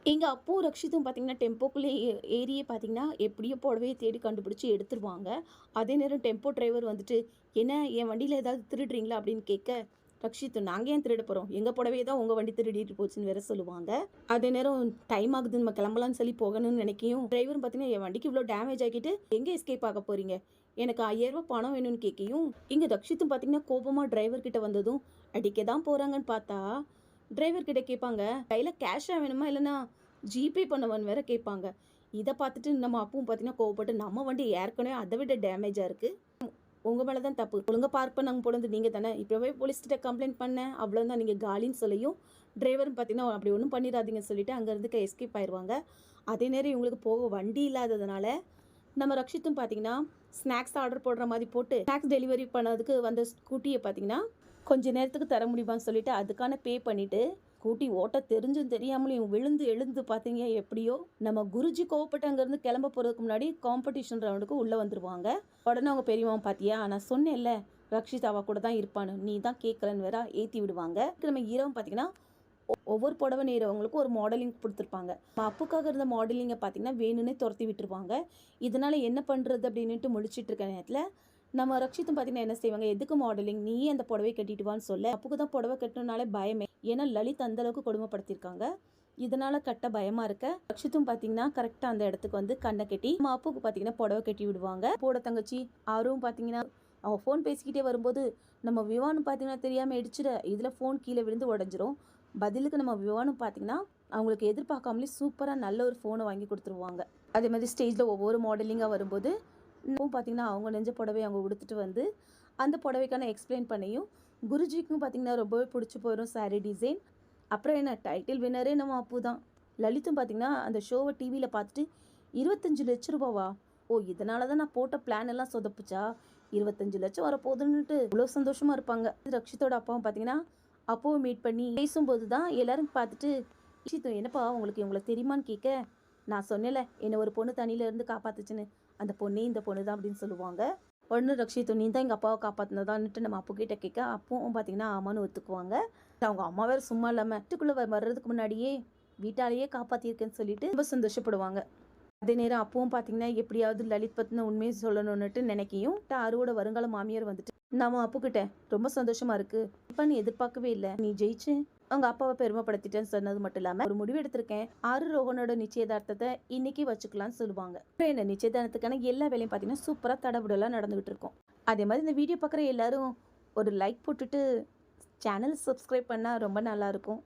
எங்க அப்புவும், ரக்ஷித்தும் பார்த்தீங்கன்னா, டெம்போக்குள்ளே ஏறியே பார்த்தீங்கன்னா, எப்படியோ புடவைய தேடி கண்டுபிடிச்சு எடுத்துருவாங்க. அதே நேரம் டெம்போ டிரைவர் வந்துட்டு, "என்ன என் வண்டியில ஏதாவது திருடுறீங்களா?" அப்படின்னு கேட்க, ரக்ஷித், "நாங்க ஏன் திருட போறோம்? எங்க புடவைய தான் உங்க வண்டி திருடிட்டு போச்சுன்னு" வேற சொல்லுவாங்க. அதே நேரம் டைம் ஆகுது, நம்ம கிளம்பலாம்னு சொல்லி போகணும்னு நினைக்கையும், டிரைவரும் பார்த்தீங்கன்னா, "என் வண்டிக்கு இவ்வளோ டேமேஜ் ஆக்கிட்டு எங்க எஸ்கேப் ஆக போறீங்க? எனக்கு ரூ. 5000 பணம் வேணும்னு" கேட்கையும், இங்க ரக்ஷித்தும் பார்த்தீங்கன்னா, கோபமா டிரைவர் கிட்ட வந்ததும், அடிக்க தான் போறாங்கன்னு பார்த்தா, டிரைவர் கிட்ட கேட்பாங்க, "கையில கேஷா வேணுமா? இல்லைன்னா ஜிபே பண்ணவான்னு" வேற கேட்பாங்க. இத பார்த்துட்டு நம்ம அப்புவும் பார்த்தீங்கன்னா கோவப்பட்டு, "நம்ம வண்டி ஏற்கனவே அத விட டேமேஜா இருக்கு. உங்க மேல தான் தப்பு. ஒழுங்கா பார்க் பண்ணாம போனது நீங்க தானே. இப்பவே போலீஸ் கிட்ட கம்ப்ளைண்ட் பண்ணேன். அவ்வளோதான், நீங்க காலின்னு" சொல்லியும், டிரைவரும் பார்த்தீங்கன்னா, "அப்படி ஒண்ணும் பண்ணிறாதீங்கன்னு" சொல்லிட்டு அங்கேருந்து எஸ்கேப் ஆயிருவாங்க. அதே நேரம் இவங்களுக்கு போக வண்டி இல்லாததுனால, நம்ம ரக்ஷித்தும் பார்த்தீங்கன்னா, ஸ்நாக்ஸ் ஆர்டர் போடுற மாரி போட்டு, ஸ்நாக்ஸ் டெலிவரி பண்ணதுக்கு வந்த ஸ்கூட்டிய பார்த்தீங்கன்னா, கொஞ்ச நேரத்துக்கு தர முடியுமான்னு சொல்லிட்டு, அதுக்கான பே பண்ணிட்டு, ஸ்கூட்டி ஓட்ட தெரிஞ்சும் தெரியாமலும் விழுந்து எழுந்து பார்த்தீங்க எப்படியோ, நம்ம குருஜி கோவப்பட்டு அங்கேருந்து கிளம்ப போறதுக்கு முன்னாடி காம்படிஷன் ரவுண்டுக்கு உள்ள வந்துருவாங்க. உடனே அவங்க பெரியம்மா, "பாத்தியா, நான் சொன்னேன்ல ரக்ஷித் அவ கூட தான் இருப்பான்னு, நீ தான் கேட்கலன்னு" வேற ஏத்தி விடுவாங்க. நம்ம ஹீரோவும் பார்த்தீங்கன்னா, ஒவ்வொரு புடவை நெய்றவங்களுக்கும் ஒரு மாடலிங் கொடுத்துருப்பாங்க. அப்புக்காக இருந்த மாடலிங்கை பார்த்தீங்கன்னா வேணும்னே துரத்தி விட்டுருவாங்க. இதனால என்ன பண்ணுறது அப்படின்ட்டு முழிச்சிட்டு இருக்க நேரத்தில் நம்ம ரக்ஷித்தும் பார்த்தீங்கன்னா என்ன செய்வாங்க, "எதுக்கு மாடலிங், நீயே அந்த புடவை கட்டிட்டு வான்னு" சொல்ல, அப்புக்கு தான் புடவை கட்டணும்னாலே பயமே. ஏன்னா லலித் அந்த அளவுக்கு கொடுமைப்படுத்தியிருக்காங்க. இதனால கட்ட பயமா இருக்க, ரக்ஷித்தும் பார்த்தீங்கன்னா கரெக்டாக அந்த இடத்துக்கு வந்து கண்ணை கட்டி நம்ம அப்புக்கு பார்த்தீங்கன்னா புடவை கட்டி விடுவாங்க. போட தங்கச்சி ஆரும் பார்த்தீங்கன்னா அவங்க ஃபோன் பேசிக்கிட்டே வரும்போது, நம்ம விவானும் பார்த்தீங்கன்னா தெரியாமல் இடிச்சிட, இதில் ஃபோன் கீழே விழுந்து உடஞ்சிரும். பதிலுக்கு நம்ம விவானும் பார்த்தீங்கன்னா அவங்களுக்கு எதிர்பார்க்காமலே சூப்பராக நல்ல ஒரு ஃபோனை வாங்கி கொடுத்துருவாங்க. அதே மாதிரி ஸ்டேஜில் ஒவ்வொரு மாடலிங்காக வரும்போது பார்த்தீங்கன்னா அவங்க நெஞ்ச புடவை அவங்க உடுத்துட்டு வந்து அந்த புடவைக்கான எக்ஸ்பிளைன் பண்ணியும், குருஜிக்கும் பார்த்தீங்கன்னா ரொம்பவே பிடிச்சி போயிடும் சாரீ டிசைன். அப்புறம் என்ன, டைட்டில் வின்னரே நம்ம அப்பு தான். லலித்தும் பார்த்தீங்கன்னா அந்த ஷோவை டிவியில் பார்த்துட்டு, 25,00,000 ஓ, இதனால தான் நான் போட்ட பிளான் எல்லாம் சொதப்புச்சா, 25 லட்சம் வரப்போகுதுன்னுட்டு இவ்வளோ சந்தோஷமாக இருப்பாங்க. ரக்ஷித்தோட அப்பாவும் பார்த்தீங்கன்னா அப்போவும் மீட் பண்ணி பேசும்போது தான் எல்லாரும் பார்த்துட்டு, "ரக்ஷித், என்னப்பா உங்களுக்கு இவங்களை தெரியுமான்னு" கேட்க, "நான் சொன்னேன்ல என்னை ஒரு பொண்ணு தண்ணியிலேருந்து காப்பாத்துச்சுன்னு, அந்த பொண்ணே இந்த பொண்ணு தான்" அப்படின்னு சொல்லுவாங்க. உடனே ரக்ஷித், "நீ தான் எங்கள் அப்பாவை காப்பாற்றினதான்னுட்டு" நம்ம அப்பு கிட்ட கேட்க, அப்பவும் பார்த்தீங்கன்னா ஆமான்னு ஒத்துக்குவாங்க. அவங்க அம்மா வேறு சும்மா இல்லாமல் வீட்டுக்குள்ளே வர்றதுக்கு முன்னாடியே வீட்டாலேயே காப்பாற்றிருக்கேன்னு சொல்லிட்டு ரொம்ப சந்தோஷப்படுவாங்க. அதே நேரம் அப்பவும் பார்த்தீங்கன்னா எப்படியாவது லலித் பற்றின உண்மையை சொல்லணும்னுட்டு நினைக்கையும், அருவோட வருங்கால மாமியார் வந்துட்டு, "நம்ம அப்புக்கிட்ட ரொம்ப சந்தோஷமா இருக்கு, இப்போ நீ எதிர்பார்க்கவே இல்லை, நீ ஜெயிச்சு அவங்க அப்பாவை பெருமைப்படுத்திட்டேன்னு சொன்னது மட்டும் இல்லாமல் ஒரு முடிவு எடுத்திருக்கேன், ஆறு ரோஹனோட நிச்சயதார்த்தத்தை இன்னைக்கு வச்சுக்கலாம்னு" சொல்லுவாங்க. அப்புறம் என்ன, நிச்சயதார்த்தத்துக்கான எல்லா வேலையும் பார்த்தீங்கன்னா சூப்பராக தடபுடலாம் நடந்துகிட்டு இருக்கும். அதே மாதிரி இந்த வீடியோ பார்க்குற எல்லாரும் ஒரு லைக் போட்டுட்டு சேனல் சப்ஸ்கிரைப் பண்ணால் ரொம்ப நல்லாயிருக்கும்.